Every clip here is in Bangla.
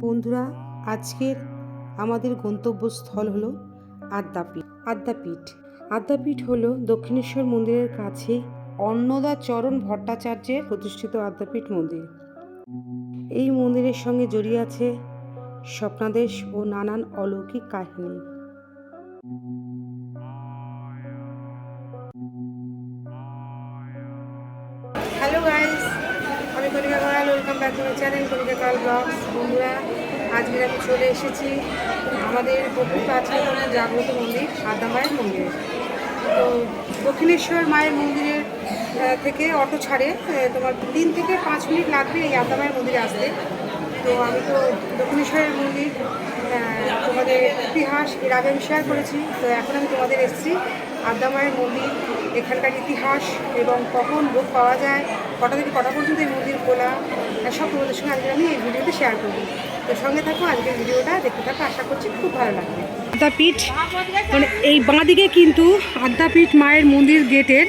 বন্ধুরা, আজকের আমাদের গন্তব্যস্থল হলো আদ্যাপীঠ। আদ্যাপীঠ হলো দক্ষিণেশ্বর মন্দিরের কাছে অন্নদাচরণ ভট্টাচার্যের প্রতিষ্ঠিত আদ্যাপীঠ মন্দির। এই মন্দিরের সঙ্গে জড়িয়ে আছে স্বপ্নাদেশ ও নানান অলৌকিক কাহিনী। হ্যালো গাইস, আমি Kanika Karal. Welcome back to my channel Kanika Karal vlogs. বন্ধুরা, আজকে আমি চলে এসেছি আমাদের বহু প্রাচীন জাগ্রত মন্দির আদ্যামায়ের মন্দিরে। তো দক্ষিণেশ্বর মায়ের মন্দিরের থেকে অটো ছাড়ে তোমার 3 থেকে 5 মিনিট লাগবে এই আদ্যামায়ের মন্দিরে আসতে। তো আমি তো দক্ষিণেশ্বরের মন্দির তোমাদের ইতিহাস এর আগে আমি শেয়ার করেছি। তো এখন আমি তোমাদের এসেছি আদ্যামায়ের মন্দির, এখানকার ইতিহাস এবং কখন ভোগ পাওয়া যায়, কটা থেকে কটা পর্যন্ত এই মন্দির খোলা, সব তোমাদের সঙ্গে আজকে আমি এই ভিডিওতে শেয়ার করবো। তো সঙ্গে থাকো, আজকের ভিডিওটা দেখতে থাকো, আশা করছি খুব ভালো লাগবে। আদ্যাপীঠ মানে এই বাঁদিকে কিন্তু আদ্যাপীঠ মায়ের মন্দির গেটের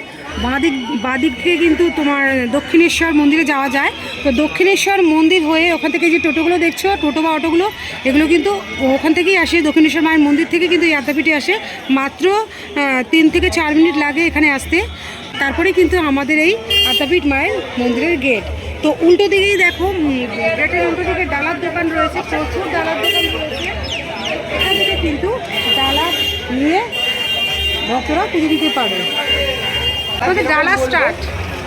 বাঁদিক থেকে কিন্তু তোমার দক্ষিণেশ্বর মন্দিরে যাওয়া যায়। তো দক্ষিণেশ্বর মন্দির হয়ে ওখান থেকে যে টোটোগুলো দেখছো, টোটো বা অটোগুলো, এগুলো কিন্তু ওখান থেকেই আসে, দক্ষিণেশ্বর মায়ের মন্দির থেকে কিন্তু এই আদ্যাপীঠে আসে। মাত্র 3 থেকে 4 মিনিট লাগে এখানে আসতে। তারপরে কিন্তু আমাদের এই আদ্যাপীঠ মায়ের মন্দিরের গেট। তো উল্টো দিকেই দেখো, গেটের উল্টো দিকে ডালার দোকান রয়েছে, প্রচুর ডালার দোকান রয়েছে। এখান থেকে কিন্তু ডালা নিয়ে ভক্তরা পুজো দিতে পারে। আমাদের ডালা স্টার্ট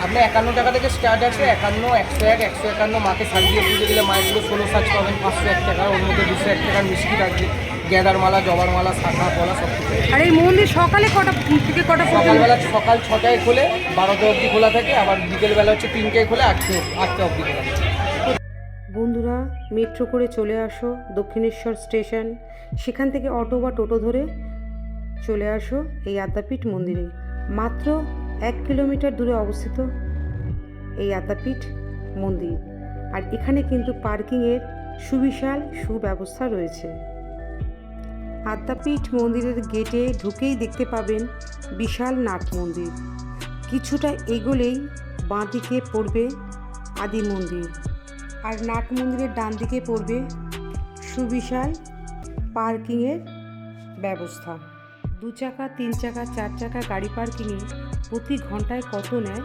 আপনার 51 টাকা থেকে স্টার্ট আছে। 51, 101, 151 মাকে সাজিয়ে পুজো দিলে মায়েরগুলো 16 সাজ পাবেন 501 টাকা। ওর মধ্যে 201 টাকার মিষ্টি থাকবে, গেঁদার মালা, জবার মালা, শাখা পলা সব কিছু। আর এই মন্দির সকালে কটা থেকে কটা পর্যন্ত? সকালবেলা সকাল 6টায় খোলে, 12টা অবধি খোলা থাকে। আবার বিকেলবেলা হচ্ছে 3টায় খোলে, 8টা অবধি খোলা থাকে। বন্ধুরা, মেট্রো করে চলে আসো দক্ষিণেশ্বর স্টেশন, সেখান থেকে অটো বা টোটো ধরে চলে আসো এই আদ্যাপীঠ মন্দিরে। মাত্র 1 কিলোমিটার দূরে অবস্থিত এই আদ্যাপীঠ মন্দির। আর এখানে কিন্তু পার্কিংয়ের সুবিশাল সুব্যবস্থা রয়েছে। আদ্যাপীঠ মন্দিরের গেটে ঢুকেই দেখতে পাবেন বিশাল নাট মন্দির। কিছুটা এগোলেই বাঁদিকে পড়বে আদি মন্দির, আর নাট মন্দিরের ডান দিকে পড়বে সুবিশাল পার্কিংয়ের ব্যবস্থা। 2 চাকা, 3 চাকা, 4 চাকা গাড়ি পার্কিংয়ে প্রতি ঘন্টায় কত নেয়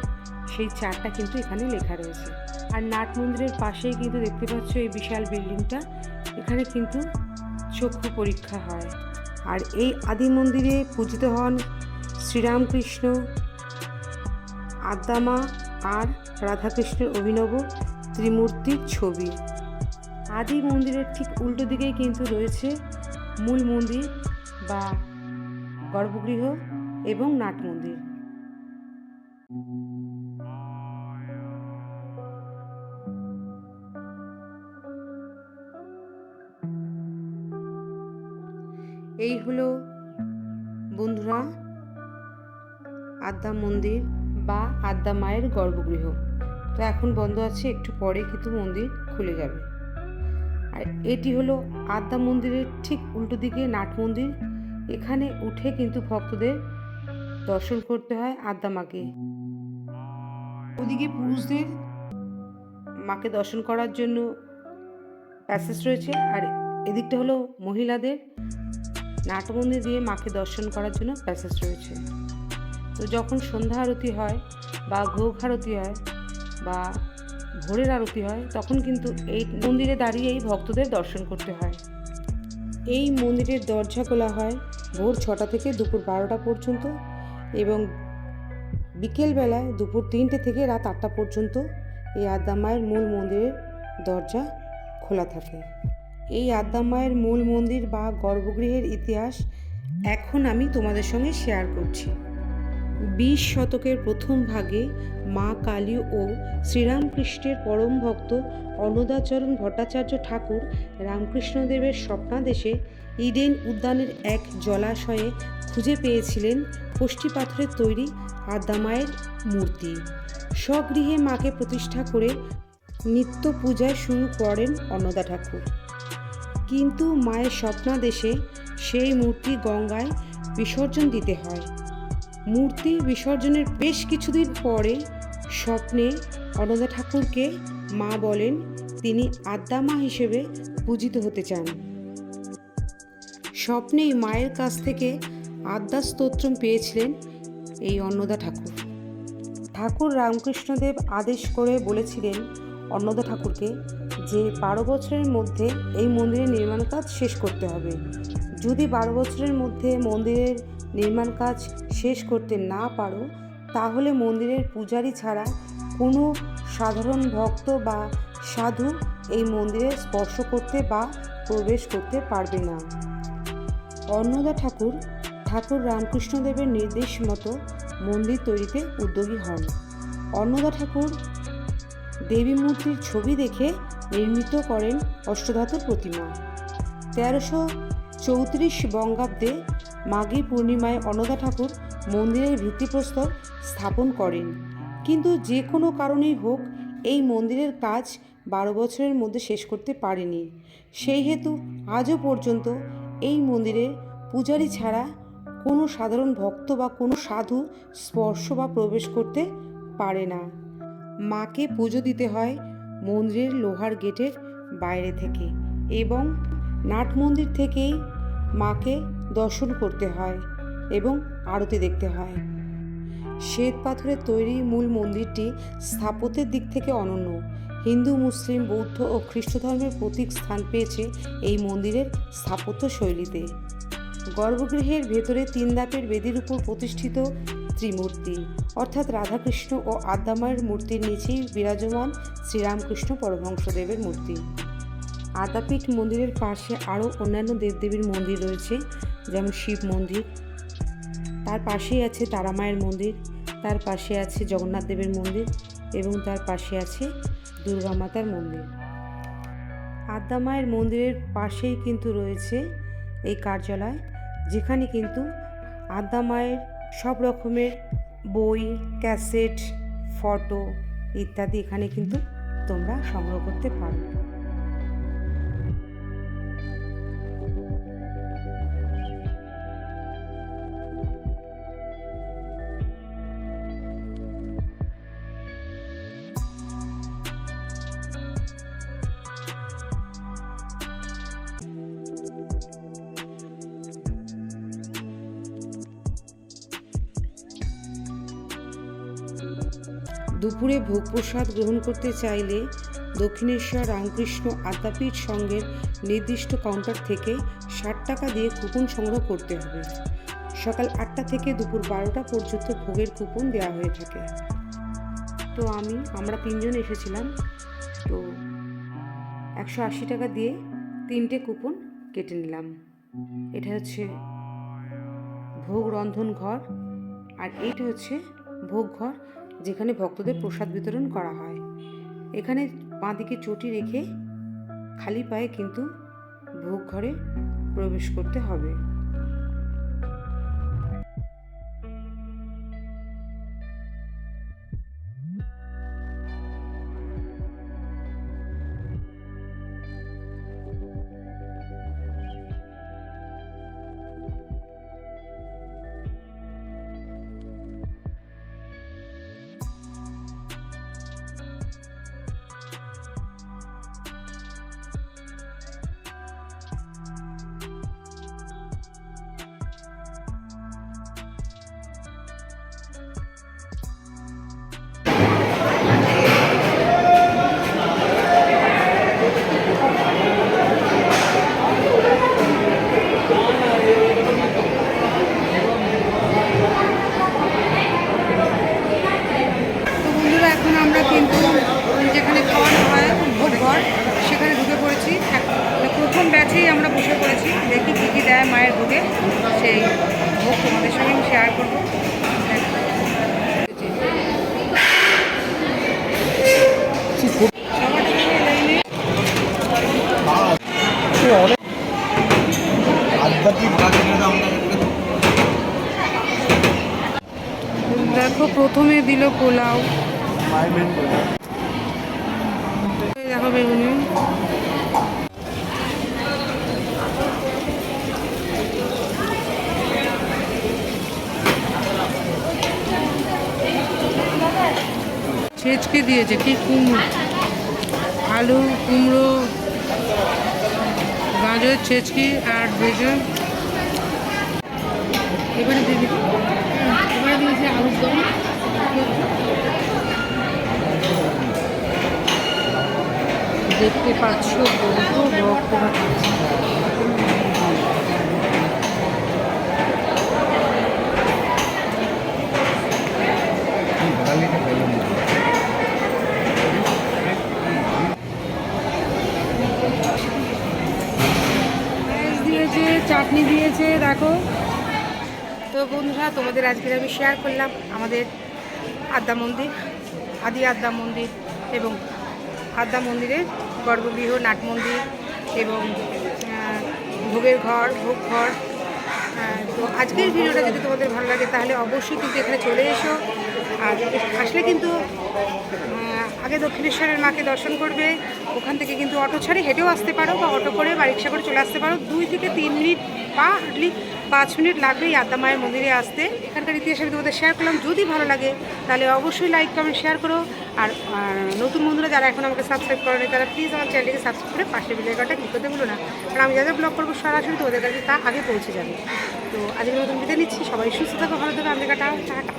সেই চার্টটা কিন্তু এখানে লেখা রয়েছে। আর নাট মন্দিরের পাশেই কিন্তু দেখতে পাচ্ছ এই বিশাল বিল্ডিংটা, এখানে কিন্তু চক্ষু পরীক্ষা হয়। আর এই আদি মন্দিরে পূজিত হন শ্রীরামকৃষ্ণ, আদ্যামা আর রাধাকৃষ্ণের অভিনব ত্রিমূর্তির ছবি। আদি মন্দিরের ঠিক উল্টো দিকেই কিন্তু রয়েছে মূল মন্দির বা গর্ভগৃহ এবং নাট মন্দির। এই হলো বন্ধুরা আদ্যা মন্দির বা আদ্যা মায়ের গর্ভগৃহ। তো এখন বন্ধ আছে, একটু পরে কিন্তু মন্দির খুলে যাবে। আর এটি হলো আদ্যা মন্দিরের ঠিক উল্টো দিকে নাট মন্দির। এখানে উঠে কিন্তু ভক্তদের দর্শন করতে হয় আদ্যা মাকে। ওদিকে পুরুষদের মাকে দর্শন করার জন্য প্যাসেজ রয়েছে, আর এদিকটা হলো মহিলাদের নাট মন্দির দিয়ে মাকে দর্শন করার জন্য প্যাসেজ রয়েছে। তো যখন সন্ধ্যা আরতি হয় বা ঘোষ আরতি হয় বা ভোরের আরতি হয়, তখন কিন্তু এই মন্দিরে দাঁড়িয়েই ভক্তদের দর্শন করতে হয়। এই মন্দিরের দরজা খোলা হয় ভোর 6টা থেকে দুপুর 12টা পর্যন্ত, এবং বিকেলবেলায় দুপুর 3টে থেকে রাত 8টা পর্যন্ত এই আদ্যা মায়ের মূল মন্দিরের দরজা খোলা থাকে। এই আদ্যা মায়ের মূল মন্দির বা গর্ভগৃহের ইতিহাস এখন আমি তোমাদের সঙ্গে শেয়ার করছি। 20 শতকের প্রথম ভাগে মা কালী ও শ্রীরামকৃষ্ণের পরম ভক্ত অন্নদাচরণ ভট্টাচার্য ঠাকুর রামকৃষ্ণদেবের স্বপ্নাদেশে ইডেন উদ্যানের এক জলাশয়ে খুঁজে পেয়েছিলেন কষ্টি পাথরের তৈরি আদ্যা মায়ের মূর্তি। স্বগৃহে মাকে প্রতিষ্ঠা করে নিত্য পূজায় শুরু করেন অন্নদা ঠাকুর। কিন্তু মায়ের স্বপ্নাদেশে সেই মূর্তি গঙ্গায় বিসর্জন দিতে হয়। মূর্তি বিসর্জনের বেশ কিছুদিন পরে স্বপ্নে অন্নদা ঠাকুরকে মা বলেন তিনি আদ্যা মা হিসেবে পূজিত হতে চান। স্বপ্নেই মায়ের কাছ থেকে আদ্যা স্তোত্রম পেয়েছিলেন এই অন্নদা ঠাকুর। ঠাকুর রামকৃষ্ণদেব আদেশ করে বলেছিলেন অন্নদা ঠাকুরকে যে 12 বছরের মধ্যে এই মন্দিরের নির্মাণ কাজ শেষ করতে হবে। যদি 12 বছরের মধ্যে মন্দিরের নির্মাণ কাজ শেষ করতে না পারো, তাহলে মন্দিরের পূজারী ছাড়া কোনো সাধারণ ভক্ত বা সাধু এই মন্দিরে স্পর্শ করতে বা প্রবেশ করতে পারবে না। অন্নদা ঠাকুর রামকৃষ্ণদেবের নির্দেশ মতো মন্দির তৈরিতে উদ্যোগী হন। অন্নদা ঠাকুর দেবী মূর্তির ছবি দেখে নির্মিত করেন অষ্টধাতুর প্রতিমা। 1334 বঙ্গাব্দে মাঘী পূর্ণিমায় অন্নদা ঠাকুর মন্দিরের ভিত্তিপ্রস্তর স্থাপন করেন। কিন্তু যে কোনো কারণেই হোক এই মন্দিরের কাজ 12 বছরের মধ্যে শেষ করতে পারেনি। সেই হেতু আজও পর্যন্ত এই মন্দিরে পূজারী ছাড়া কোনো সাধারণ ভক্ত বা কোনো সাধু স্পর্শ বা প্রবেশ করতে পারে না। মাকে পুজো দিতে হয় মন্দিরের লোহার গেটের বাইরে থেকে এবং নাট মন্দির থেকেই মাকে দর্শন করতে হয় এবং আরতি দেখতে হয়। শ্বেত পাথরের তৈরি মূল মন্দিরটি স্থাপত্যের দিক থেকে অনন্য। হিন্দু, মুসলিম, বৌদ্ধ ও খ্রিস্ট ধর্মের প্রতীক স্থান পেয়েছে এই মন্দিরের স্থাপত্য শৈলীতে। গর্ভগৃহের ভেতরে 3 ধাপের বেদির উপর প্রতিষ্ঠিত ত্রিমূর্তি অর্থাৎ রাধাকৃষ্ণ ও আদ্যামায়ের মূর্তির নিচেই বিরাজমান শ্রীরামকৃষ্ণ পরমহংসদেবের মূর্তি। আদ্যাপীঠ মন্দিরের পাশে আরও অন্যান্য দেবদেবীর মন্দির রয়েছে, যেমন শিব মন্দির, তার পাশেই আছে তারামায়ের মন্দির, তার পাশে আছে জগন্নাথ দেবের মন্দির এবং তার পাশে আছে দুর্গা মাতার মন্দির। আদ্যামায়ের মন্দিরের পাশেই কিন্তু রয়েছে এই কার্যালয়, যেখানে কিন্তু আদ্যামায়ের সব রকমের বই, ক্যাসেট, ফটো ইত্যাদি এখানে কিন্তু তোমরা সংগ্রহ করতে পারো। দুপুরে ভোগ প্রসাদ গ্রহণ করতে চাইলে দক্ষিণেশ্বর রামকৃষ্ণ আদ্যাপীঠ সংঘের নির্দিষ্ট কাউন্টার থেকে 60 টাকা দিয়ে কুপন সংগ্রহ করতে হবে। সকাল 8টা থেকে দুপুর 12টা পর্যন্ত ভোগের কুপন দেওয়া হয়ে থাকে। তো আমরা 3 জন এসেছিলাম, তো 180 টাকা দিয়ে 3টে কুপন কেটে নিলাম। এটা হচ্ছে ভোগ রন্ধন ঘর আর এইটা হচ্ছে ভোগ ঘর, যেখানে ভক্তদের প্রসাদ বিতরণ করা হয়। এখানে বাঁদিকে চটি রেখে খালি পায়ে কিন্তু ভোগ ঘরে প্রবেশ করতে হবে। আমরা বসে পড়েছি, দেখি কী কী দেয় মায়ের ভোগে, সেই ভোগ তোমাদের সঙ্গে আমি শেয়ার করবো। দেখো প্রথমে দিল পোলাও, দেখো বেগুনি, ছেচকে দিয়েছে কি কুমড়ো, আলু, কুমড়ো, গাজর ছেচকি আর ভেজে এবারে দিয়ে দিবি। এবারে দিয়েছি আলুর দম। দেখতে পাচ্ছ বন্ধু ভক্তরা খাচ্ছে। দিয়েছে চাটনি দিয়েছে দেখো। তো বন্ধুরা তোমাদের আজকে আমি শেয়ার করলাম আমাদের আদ্যা মন্দির, আদি আদ্যা মন্দির এবং আদ্যা মন্দিরের গর্ভগৃহ, নাট মন্দির এবং ভোগের ঘর, ভোগ ঘর। তো আজকের ভিডিওটা যদি তোমাদের ভালো লাগে তাহলে অবশ্যই কিন্তু এখানে চলে এসো। আর আসলে কিন্তু আগে দক্ষিণেশ্বরের মাকে দর্শন করবে, ওখান থেকে কিন্তু অটো ছাড়ে হেঁটেও আসতে পারো বা অটো করে বা রিক্সা করে চলে আসতে পারো। 2 থেকে 3 মিনিট বা হার্ডলি 5 মিনিট লাগবে এই আদ্যা মায়ের মন্দিরে আসতে। এখানকার ইতিহাস আমি তোমাদের শেয়ার করলাম। যদি ভালো লাগে তাহলে অবশ্যই লাইক কমেন্ট শেয়ার করো। আর নতুন বন্ধুরা যারা এখন আমাকে সাবস্ক্রাইব করেনি তারা প্লিজ আমার চ্যানেলটিকে সাবস্ক্রাইব করে পাশে বেল আইকনটা ক্লিক করতে ভুলো না, কারণ আমি যাদের ব্লগ করবো সরাসরি তোমাদের কাছে তা আগে পৌঁছে যাবে। তো আজকের মতন বিদায় নিচ্ছি। সবাই সুস্থ থাকো, ভালো থাকো, আমি টাটা।